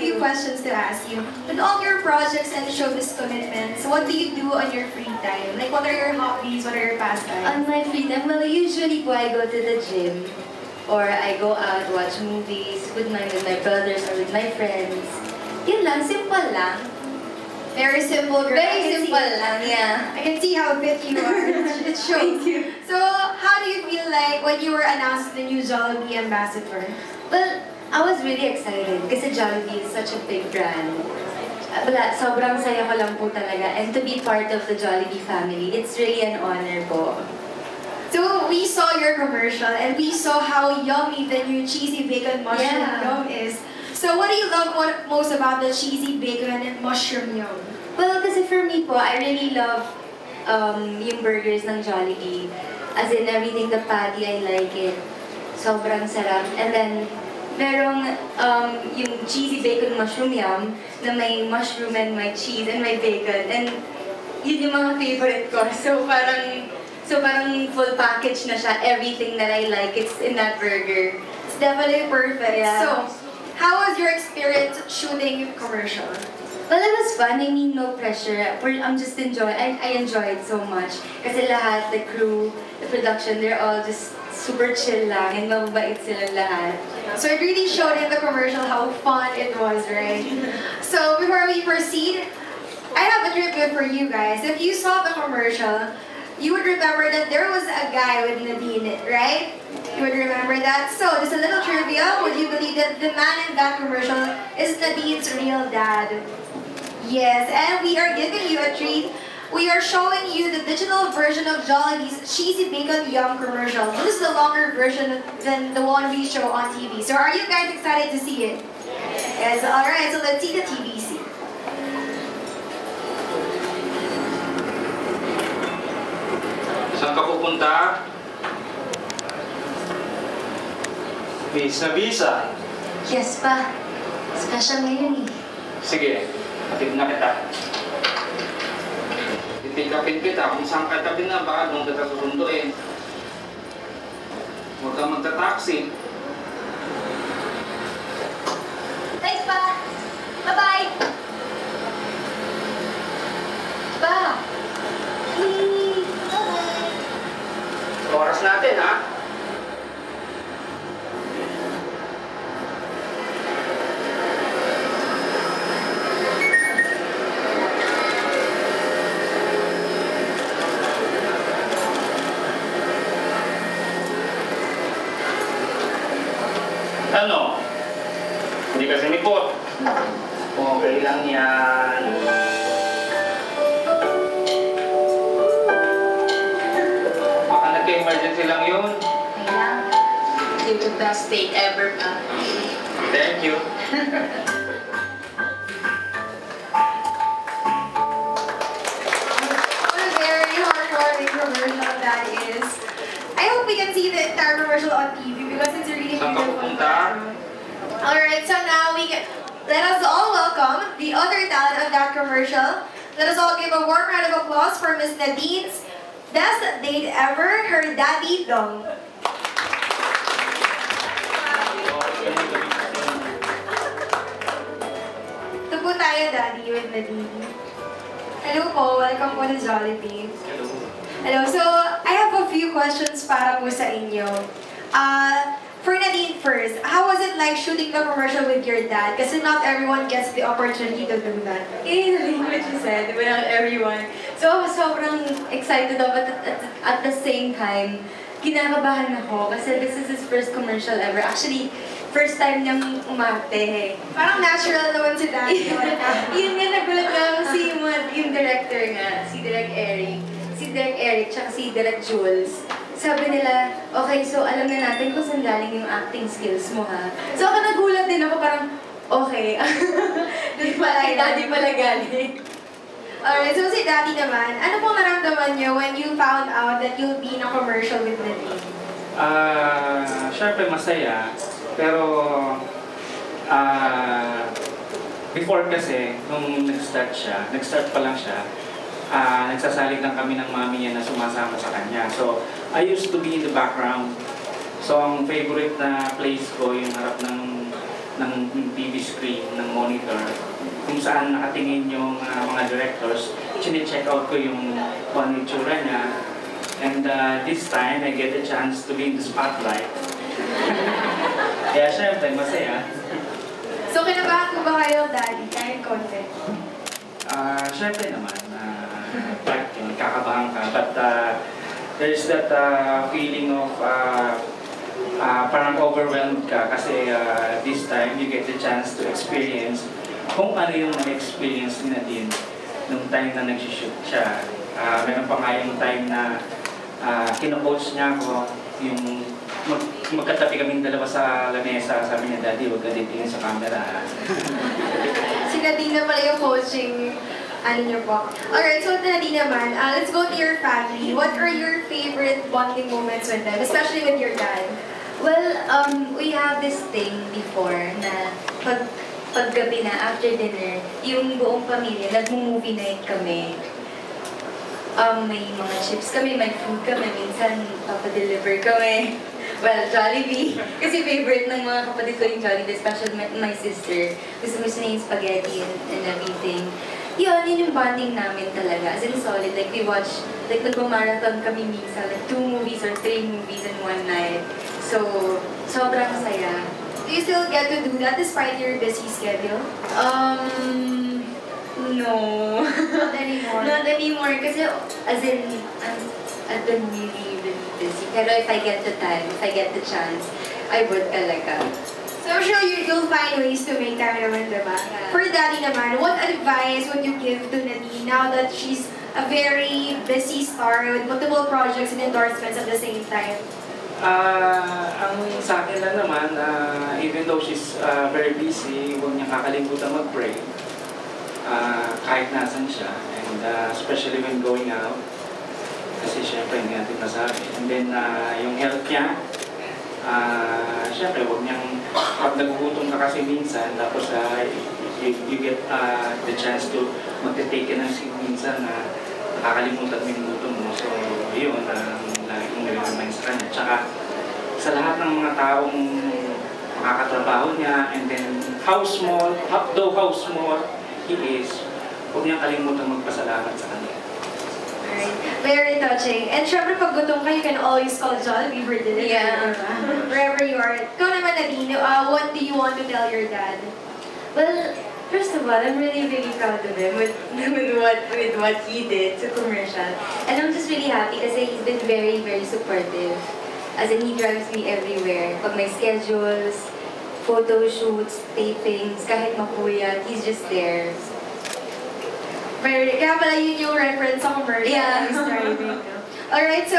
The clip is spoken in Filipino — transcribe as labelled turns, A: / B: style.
A: few questions to ask you. With all your projects and showbiz commitments, what do you do on your free time? Like, what are your hobbies? What are your pastimes?
B: On my free time, well, usually po I go to the gym. Or I go out, watch movies with my brothers or with my friends. Yun lang, simple lang.
A: Very simple, girl.
B: Very simple lang, yeah.
A: I can see how fit you are. It shows.
B: Thank you.
A: So, how do you feel like when you were announced the new Jollibee ambassador?
B: Well, I was really excited kasi Jollibee is such a big brand. Wala, sobrang saya ko lang po talaga. And to be part of the Jollibee family, it's really an honor po.
A: So, we saw your commercial and we saw how yummy the new cheesy bacon mushroom yum is. So, what do you love most about the cheesy bacon and mushroom yum?
B: Well, kasi for me po, I really love yung burgers ng Jollibee. As in, everything, the patty, I like it. Sobrang sarap. And then, merong yung cheesy bacon mushroom yum na may mushroom and may cheese and may bacon. And yun yung mga favorite ko. So, parang full package na siya. Everything that I like, it's in that burger.
A: It's definitely perfect.
B: Yeah.
A: So, how was your experience shooting commercial?
B: Well, it was fun. I mean, no pressure. I'm just enjoying. I enjoyed so much. Kasi lahat, the crew, the production, they're all just super chill lang and mababait silang lahat.
A: So it really showed in the commercial how fun it was, right? So before we proceed, I have a tribute for you guys. If you saw the commercial, you would remember that there was a guy with Nadine, right? You would remember that. So, just a little trivia. Would you believe that the man in that commercial is Nadine's real dad? Yes, and we are giving you a treat. We are showing you the digital version of Jollibee's Cheesy Bacon Yum commercial. This is the longer version than the one we show on TV. So, are you guys excited to see it? Yes, alright, so let's see the TVC.
C: Saan ka pupunta? Visa.
B: Yes pa. Special ngayon eh.
C: Sige, hatid na kita. Pipick-upin kita kung saan ka tabi na, baka doon kita susunduin. Huwag kang magta-taxi.
B: Thanks pa! Bye-bye! Pa!
C: Oras natin, ha? Ano? Hindi ka sinipot. Okay lang yan. Baka nagka-emergency lang yun.
B: Kailangan. You're the best date ever pa.
C: Thank you.
A: What a very heartwarming commercial that is. I hope we can see the entire commercial on TV because it's a really
C: Saan ka
A: beautiful
C: pupunta?
A: commercial. Alright, so now let us all welcome the other talent of that commercial. Let us all give a warm round of applause for Miss Nadine's best date ever, her daddy Dong. Ito po tayo, Daddy, with Nadine. Hello po, welcome po to Jollibee.
C: Hello.
A: Hello, so I have a few questions para po sa inyo. For Nadine first, how was it like shooting the commercial with your dad? Kasi not everyone gets the opportunity to do that.
B: What you said, but not everyone. So I was sobrang excited but at the same time, kinakabahan ako kasi this is his first commercial ever. Actually, first time niyang umarte.
A: Parang natural naman si Daddy.
B: Yun nga, nagulat nga ako yung director nga, si Direk Eric, tsaka si Direk Jules. Sabi nila, okay, so alam na natin kung saan galing yung acting skills mo ha. So ako nagulat din ako parang, okay. Daddy pala galing.
A: Alright, so si Daddy naman, ano pong naramdaman niyo when you found out that you'll be in a commercial with Nadine?
C: Syempre masaya. Pero, before kasi, nung nag-start pa lang siya, nagsasalig lang kami ng mami niya na sumasama sa kanya. So, I used to be in the background. So, ang favorite na place ko, yung harap ng ng TV screen, ng monitor, kung saan nakatingin yung mga directors, chine-check out ko yung kung ano yung tsura niya. And this time, I get a chance to be in the spotlight. Kaya syempre, masaya.
A: So, kinabahan mo ba kayo, Daddy? Kahit konti?
C: Syempre naman, kakabahan ka. But there's that feeling of parang overwhelmed ka kasi this time you get the chance to experience kung ano yung na-experience ni Nadine nung time na nag-shoot siya. Meron pa nga yung time na kino-coach niya ako, yung magkatabi kaming dalawa sa lamesa, sabi niya, Daddy, huwag ka titingin sa camera.
A: Si Nadine na pala yung coaching, ano niyo po. Alright, so Nadine naman, let's go to your family. What are your favorite bonding moments with them, especially with your dad?
B: Well, we have this thing before na paggabi na, after dinner, yung buong pamilya, nag-movie night kami. May mga chips kami, may food kami, minsan papadeliver kami. Well, Jollibee. Kasi favorite ng mga kapatid ko yung Jollibee, especially my sister. Gusto niya yung spaghetti and everything. Yun yung bonding namin talaga. As in solid, like we watch, like nag-marathon kami minsan, like 2 movies or 3 movies in one night. So, sobrang saya.
A: Do you still get to do that despite your busy schedule?
B: No.
A: Not anymore.
B: Not anymore. Kasi, as in, I've been really, really busy. Pero if I get the time, if I get the chance, I would talaga.
A: So I'm sure you'll find ways to make time naman, diba?
B: Yeah.
A: For Daddy naman, what advice would you give to Nadine now that she's a very busy star with multiple projects and endorsements at the same time?
C: Ang sa akin lang naman, even though she's very busy, huwag niya kakalimutan mag-pray. Kahit nasan siya, and especially when going out, kasi syempre hindi natin masabi. And then yung health niya, syempre huwag niyang, pag nagugutom ka kasi minsan, tapos you get the chance to magte-take ka ng minsan na nakakalimutan mo yung gutom mo. So yun, laging nire-remind sa kanya. Tsaka sa lahat ng mga taong makakatrabaho niya, and then how small he is, huwag niyang kalimutan magpasalamat sa kanya.
A: Alright, very touching. And syempre pag gutom ka, you can always call Jollibee for dinner.
B: Yeah.
A: Wherever you are. Ikaw naman, Nadine, what do you want to tell your dad?
B: Well, first of all, I'm really, really proud of him with what he did sa commercial. And I'm just really happy kasi he's been very, very supportive. As in, he drives me everywhere. Pag may schedules, photo shoots, tapings, kahit mapuyat, he's just there.
A: Kaya pala yun yung reference sa commercial.
B: Yeah.
A: He's driving. Alright, so